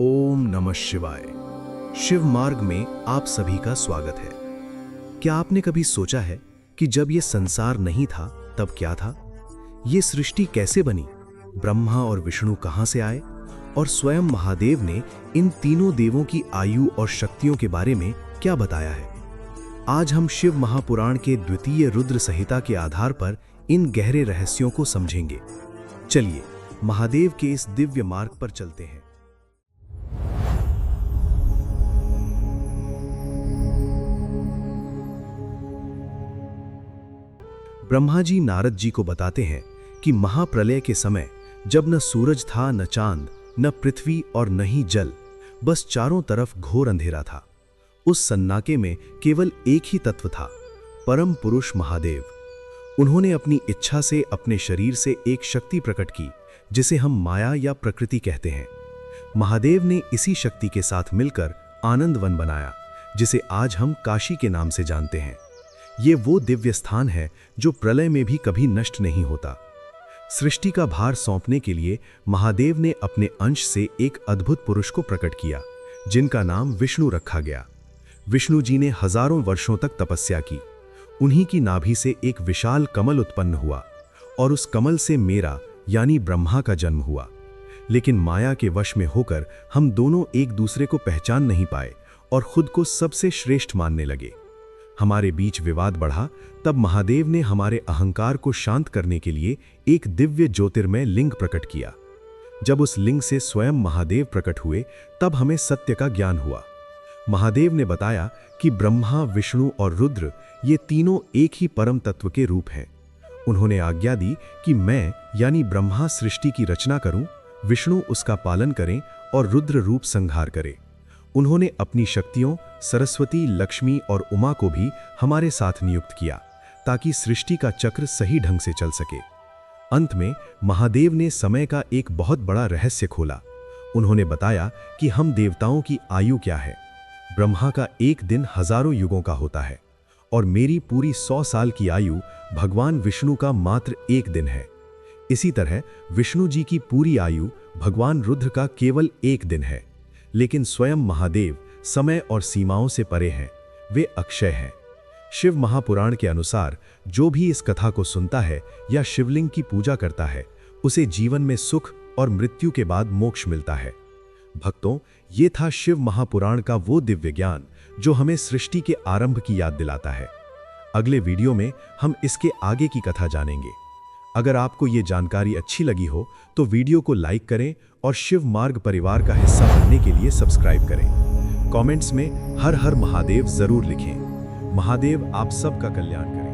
ओम नमः शिवाय। शिव मार्ग में आप सभी का स्वागत है। क्या आपने कभी सोचा है कि जब ये संसार नहीं था तब क्या था? ये सृष्टि कैसे बनी? ब्रह्मा और विष्णु कहां से आए? और स्वयं महादेव ने इन तीनों देवों की आयु और शक्तियों के बारे में क्या बताया है? आज हम शिव महापुराण के द्वितीय रुद्र संहिता के आधार पर इन गहरे रहस्यों को समझेंगे। चलिए महादेव के इस दिव्य मार्ग पर चलते हैं। ब्रह्मा जी नारद जी को बताते हैं कि महाप्रलय के समय जब न सूरज था, न चांद, न पृथ्वी और न ही जल, बस चारों तरफ घोर अंधेरा था। उस सन्नाटे में केवल एक ही तत्व था, परम पुरुष महादेव। उन्होंने अपनी इच्छा से अपने शरीर से एक शक्ति प्रकट की जिसे हम माया या प्रकृति कहते हैं। महादेव ने इसी शक्ति के साथ मिलकर आनंद वन बनाया, जिसे आज हम काशी के नाम से जानते हैं। ये वो दिव्य स्थान है जो प्रलय में भी कभी नष्ट नहीं होता। सृष्टि का भार सौंपने के लिए महादेव ने अपने अंश से एक अद्भुत पुरुष को प्रकट किया, जिनका नाम विष्णु रखा गया। विष्णु जी ने हजारों वर्षों तक तपस्या की। उन्हीं की नाभि से एक विशाल कमल उत्पन्न हुआ और उस कमल से मेरा यानी ब्रह्मा का जन्म हुआ। लेकिन माया के वश में होकर हम दोनों एक दूसरे को पहचान नहीं पाए और खुद को सबसे श्रेष्ठ मानने लगे। हमारे बीच विवाद बढ़ा, तब महादेव ने हमारे अहंकार को शांत करने के लिए एक दिव्य ज्योतिर्मय लिंग प्रकट किया। जब उस लिंग से स्वयं महादेव प्रकट हुए, तब हमें सत्य का ज्ञान हुआ। महादेव ने बताया कि ब्रह्मा, विष्णु और रुद्र ये तीनों एक ही परम तत्व के रूप हैं। उन्होंने आज्ञा दी कि मैं यानी ब्रह्मा सृष्टि की रचना करूं, विष्णु उसका पालन करें और रुद्र रूप संहार करें। उन्होंने अपनी शक्तियों सरस्वती, लक्ष्मी और उमा को भी हमारे साथ नियुक्त किया, ताकि सृष्टि का चक्र सही ढंग से चल सके। अंत में महादेव ने समय का एक बहुत बड़ा रहस्य खोला। उन्होंने बताया कि हम देवताओं की आयु क्या है। ब्रह्मा का एक दिन हजारों युगों का होता है और मेरी पूरी 100 साल की आयु भगवान विष्णु का मात्र एक दिन है। इसी तरह विष्णु जी की पूरी आयु भगवान रुद्र का केवल एक दिन है। लेकिन स्वयं महादेव समय और सीमाओं से परे हैं, वे अक्षय हैं। शिव महापुराण के अनुसार जो भी इस कथा को सुनता है या शिवलिंग की पूजा करता है, उसे जीवन में सुख और मृत्यु के बाद मोक्ष मिलता है। भक्तों, ये था शिव महापुराण का वो दिव्य ज्ञान जो हमें सृष्टि के आरंभ की याद दिलाता है। अगले वीडियो में हम इसके आगे की कथा जानेंगे। अगर आपको ये जानकारी अच्छी लगी हो तो वीडियो को लाइक करें और शिव मार्ग परिवार का हिस्सा बनने के लिए सब्सक्राइब करें। कमेंट्स में हर हर महादेव जरूर लिखें। महादेव आप सबका कल्याण करें।